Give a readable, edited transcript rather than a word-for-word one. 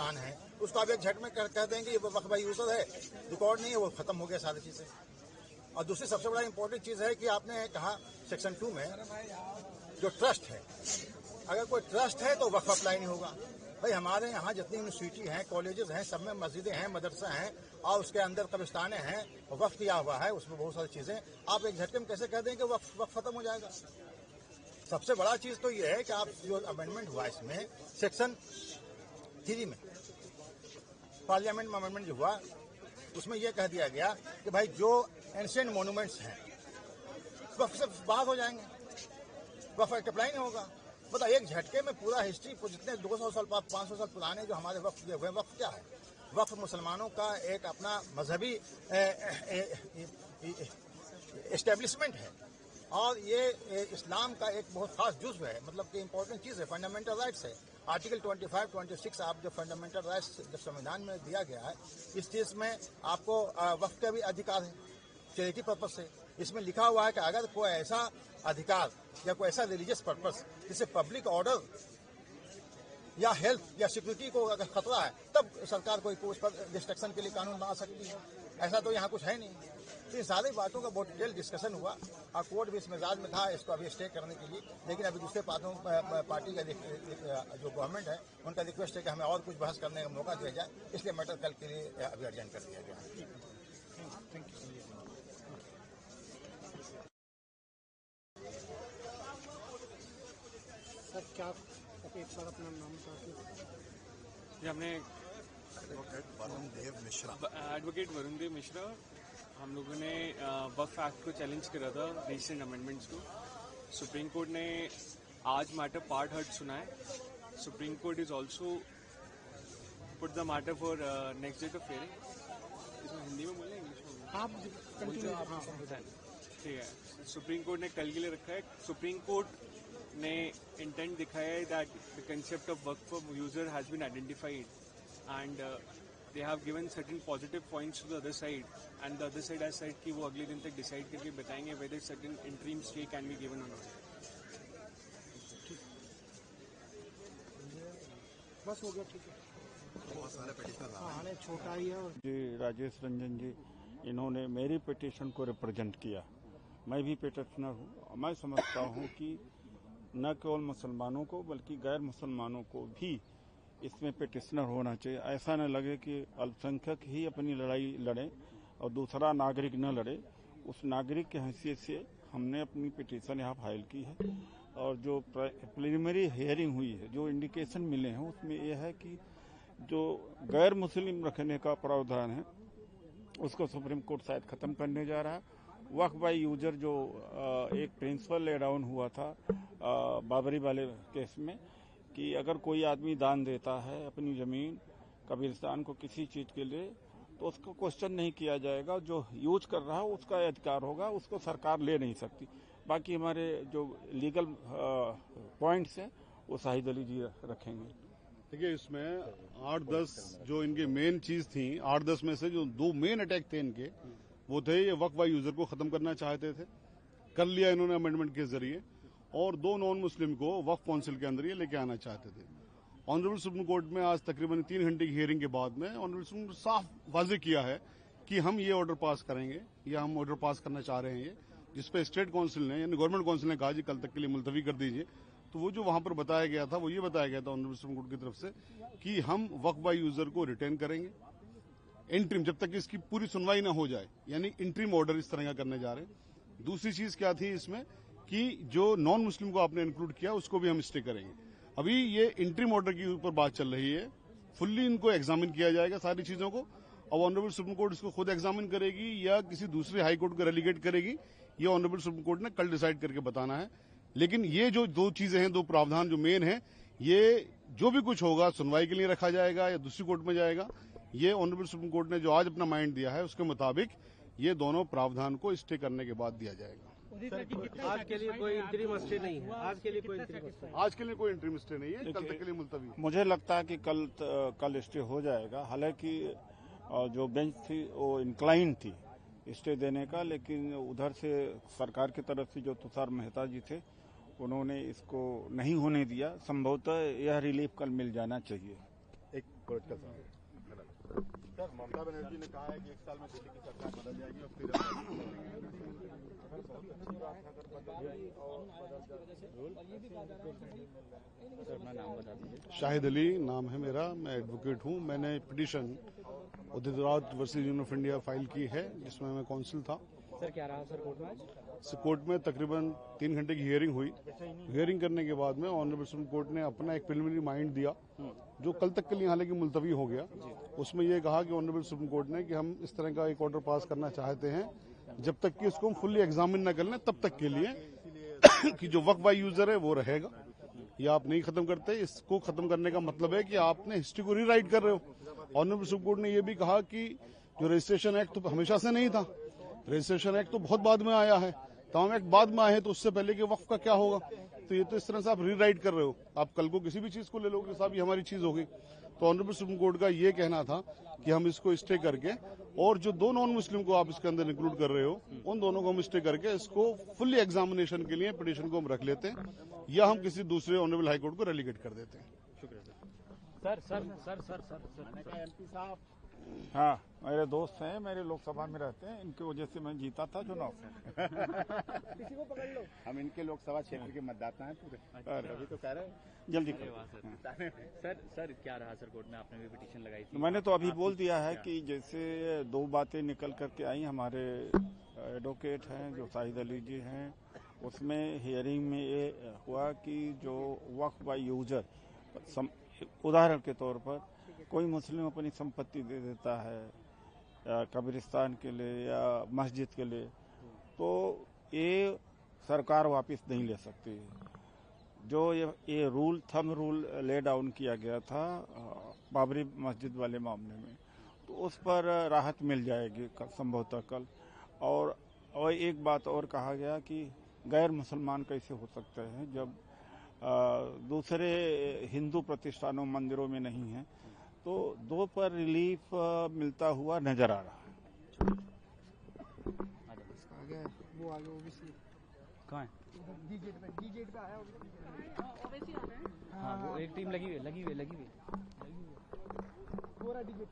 कब्रिस्तान है, उसको आप एक झट में कह देंगे ये वक्फ बाय यूजर है, रिकॉर्ड नहीं है, वो खत्म हो गया सारी चीजें। और दूसरी सबसे बड़ा इंपॉर्टेंट चीज है कि आपने कहा सेक्शन 2 में जो ट्रस्ट है, अगर कोई ट्रस्ट है तो वक्फ अप्लाई नहीं होगा। भाई हमारे यहाँ जितनी यूनिवर्सिटी हैं, कॉलेजेस हैं, सब में मस्जिदें हैं, मदरसा हैं और उसके अंदर कब्रिस्तानें हैं, वक्फ किया हुआ है, उसमें बहुत सारी चीजें, आप एक झटके में कैसे कह दें कि वक्फ खत्म हो जाएगा। सबसे बड़ा चीज तो ये है कि आप जो अमेंडमेंट हुआ इसमें सेक्शन 3 में पार्लियामेंट में अमेंडमेंट जो हुआ उसमें यह कह दिया गया कि भाई जो एंशिएंट मोन्यूमेंट्स हैं वक्फ से बाहर हो जाएंगे, वक्फ अप्लाई नहीं होगा। मतलब एक झटके में पूरा हिस्ट्री जितने 200 साल 500 साल पुराने जो हमारे वक्फ दिए हुए, वक्फ क्या है? वक्फ मुसलमानों का एक अपना मजहबी एस्टेब्लिशमेंट है और ये इस्लाम का एक बहुत खास जुज़्व है, मतलब कि इंपॉर्टेंट चीज़ है, फंडामेंटल राइट्स है। आर्टिकल 25, 26 आप जो फंडामेंटल राइट्स जो संविधान में दिया गया है, इस चीज़ में आपको वक्फ का भी अधिकार है चैरिटी पर्पज से। इसमें लिखा हुआ है कि अगर कोई ऐसा अधिकार या कोई ऐसा रिलीजियस पर्पस जिससे पब्लिक ऑर्डर या हेल्थ या सिक्योरिटी को अगर खतरा है तब सरकार कोई उस पर रिस्ट्रिक्शन के लिए कानून बना सकती है। ऐसा तो यहाँ कुछ है नहीं। तो इन सारी बातों का बहुत डिटेल डिस्कशन हुआ और कोर्ट भी इस मिजाज में था इसको अभी स्टे करने के लिए, लेकिन अभी दूसरे पार्टी का जो गवर्नमेंट है उनका रिक्वेस्ट है कि हमें और कुछ बहस करने का मौका दिया जाए, इसलिए मैटर कल के लिए अभी अर्जेंट कर दिया गया। सर क्या एक बार अपना नाम जी, हमने एडवोकेट वरुण देव मिश्रा, हम लोगों ने वक्फ एक्ट को चैलेंज करा था रिसेंट अमेंडमेंट्स को। सुप्रीम कोर्ट ने आज मैटर पार्ट हर्ट सुना है। Supreme Court is also put the matter for next date of hearing. इसमें हिंदी में बोलना है, इंग्लिश में बोलना है? आप कंटिन्यू। ठीक है, सुप्रीम कोर्ट ने कल के लिए रखा है। सुप्रीम कोर्ट ने इंटेंट दिखाया है that the concept of work for user has been identified and they have given certain positive points to the other side and the other side has said कि वो अगले दिन तक डिसाइड करके बताएंगे whether certain interim stay can be given और not. बस हो गया, ठीक है। हाँ, छोटा ही है। जी, राजेश रंजन जी, इन्होंने मेरी पिटीशन को रिप्रेजेंट किया। मैं भी पिटिशनर हूँ। मैं समझता हूँ कि न केवल मुसलमानों को बल्कि गैर मुसलमानों को भी इसमें पिटिशनर होना चाहिए। ऐसा न लगे कि अल्पसंख्यक ही अपनी लड़ाई लड़े और दूसरा नागरिक न लड़े। उस नागरिक की हैसियत से हमने अपनी पिटीशन यहाँ फाइल की है और जो प्रिलिमिनरी हियरिंग हुई है, जो इंडिकेशन मिले हैं उसमें यह है कि जो गैर मुस्लिम रखने का प्रावधान है उसको सुप्रीम कोर्ट शायद खत्म करने जा रहा है। वक्फ बाय यूजर जो एक प्रिंसिपल ले डाउन हुआ था बाबरी वाले केस में कि अगर कोई आदमी दान देता है अपनी जमीन कब्रिस्तान को किसी चीज के लिए तो उसको क्वेश्चन नहीं किया जाएगा, जो यूज कर रहा है उसका अधिकार होगा, उसको सरकार ले नहीं सकती। बाकी हमारे जो लीगल पॉइंट्स हैं वो शाहिद अली जी रखेंगे। देखिए, इसमें 8-10 जो इनके मेन चीज थी, 8-10 में से जो 2 मेन अटैक थे इनके, वो थे ये वक्फ बाय यूजर को खत्म करना चाहते थे, कर लिया इन्होंने अमेंडमेंट के जरिए, और 2 नॉन मुस्लिम को वक्फ काउंसिल के अंदर ये लेके आना चाहते थे। ऑनरेबल सुप्रीम कोर्ट में आज तकरीबन 3 घंटे की हियरिंग के बाद में ऑनरेबल सुप्रीम कोर्ट साफ वाजे किया है कि हम ये ऑर्डर पास करेंगे या हम ऑर्डर पास करना चाह रहे हैं, ये जिसपे स्टेट काउंसिल ने यानी गवर्नमेंट काउंसिल ने कहा जी कल तक के लिए मुलतवी कर दीजिए। तो वो जो वहां पर बताया गया था वो ये बताया गया था ऑनरेबल सुप्रीम कोर्ट की तरफ से कि हम वक्फ बाय यूजर को रिटेन करेंगे इंटरिम, जब तक इसकी पूरी सुनवाई ना हो जाए, यानी इंटरिम ऑर्डर इस तरह का करने जा रहे हैं। दूसरी चीज क्या थी इसमें कि जो नॉन मुस्लिम को आपने इंक्लूड किया उसको भी हम स्टे करेंगे। अभी ये इंटरिम ऑर्डर के ऊपर बात चल रही है, फुल्ली इनको एग्जामिन किया जाएगा सारी चीजों को। अब ऑनरेबल सुप्रीम कोर्ट इसको खुद एग्जामिन करेगी या किसी दूसरे हाई कोर्ट को रेलीगेट करेगी, ये ऑनरेबल सुप्रीम कोर्ट ने कल डिसाइड करके बताना है। लेकिन ये जो 2 चीजें हैं, 2 प्रावधान जो मेन है, ये जो भी कुछ होगा सुनवाई के लिए रखा जाएगा या दूसरी कोर्ट में जाएगा। ये ऑनरेबल सुप्रीम कोर्ट ने जो आज अपना माइंड दिया है उसके मुताबिक ये दोनों प्रावधान को स्टे करने के बाद दिया जाएगा। आज के लिए कोई इंटरिम स्टे नहीं है। आज के लिए कोई इंटरिम स्टे नहीं है, कल तक के लिए मुलतवी। मुझे लगता है कि कल स्टे हो जाएगा। हालांकि जो बेंच थी वो इंक्लाइन थी स्टे देने का, लेकिन उधर से सरकार की तरफ से जो तुषार मेहता जी थे उन्होंने इसको नहीं होने दिया। संभवतः यह रिलीफ कल मिल जाना चाहिए। एक सर ममता बनर्जी ने कहा है कि 1 साल में दिल्ली की सरकार बदल जाएगी और फिर शाहिद अली नाम है मेरा, मैं एडवोकेट हूँ। मैंने petition Uditraj versus Union of India file की है, जिसमें मैं काउंसिल था। सर क्या रहा सर कोर्ट में आज? कोर्ट में तकरीबन 3 घंटे की हियरिंग हुई। हियरिंग करने के बाद में ऑनरेबल सुप्रीम कोर्ट ने अपना एक प्रिलिमिनरी माइंड दिया, जो कल तक के लिए हालांकि मुलतवी हो गया। उसमें यह कहा कि ऑनरेबल सुप्रीम कोर्ट ने कि हम इस तरह का एक ऑर्डर पास करना चाहते हैं, जब तक कि इसको हम फुल्ली एग्जामिन न कर लें तब तक के लिए कि जो वक्फ बाय यूजर है वो रहेगा, या आप नहीं खत्म करते। इसको खत्म करने का मतलब है कि आपने हिस्ट्री को रीराइट कर रहे हो। ऑनरेबल सुप्रीम कोर्ट ने यह भी कहा कि जो रजिस्ट्रेशन एक्ट तो हमेशा से नहीं था, रजिस्ट्रेशन एक्ट तो बहुत बाद में आया है, तमाम एक्ट बाद में आए हैं, तो उससे पहले कि वक्फ का क्या होगा। तो ये तो इस तरह से आप रीराइट कर रहे हो। आप कल को किसी भी चीज को ले लोगे साहब ये हमारी चीज होगी। तो ऑनरेबल सुप्रीम कोर्ट का ये कहना था कि हम इसको स्टे करके, और जो 2 नॉन मुस्लिम को आप इसके अंदर इंक्लूड कर रहे हो उन दोनों को हम स्टे करके इसको फुल्ली एग्जामिनेशन के लिए पिटीशन को हम रख लेते हैं, या हम किसी दूसरे ऑनरेबल हाई कोर्ट को रेलीगेट कर देते हैं। एमपी साहब हाँ, मेरे दोस्त हैं, मेरे लोकसभा में रहते हैं, इनकी वजह से मैं जीता था चुनाव। किसी को पकड़ लो। हम इनके लोकसभा क्षेत्र के मतदाता हैं पूरे। अभी तो कह रहे हैं जल्दी अरे वाह सर क्या रहा सर कोर्ट में? आपने भी पिटीशन लगाई थी। मैंने तो अभी बोल दिया है कि जैसे 2 बातें निकल करके आई। हमारे एडवोकेट हैं जो शाहिद अली जी हैं, उसमें हियरिंग में ये हुआ कि जो वक्फ बाय यूजर, उदाहरण के तौर पर कोई मुस्लिम अपनी संपत्ति दे देता है या कब्रिस्तान के लिए या मस्जिद के लिए, तो ये सरकार वापस नहीं ले सकती। जो ये rule thumb rule lay down किया गया था बाबरी मस्जिद वाले मामले में, तो उस पर राहत मिल जाएगी संभवतः कल। और एक बात और कहा गया कि गैर मुसलमान कैसे हो सकते हैं जब दूसरे हिंदू प्रतिष्ठानों मंदिरों में नहीं है। तो 2 पर रिलीफ मिलता हुआ नजर आ रहा है। वो आगे ओबीसी कहाँ है? डीजेट पे आया हाँ वो एक टीम लगी हुई पूरा डीजेट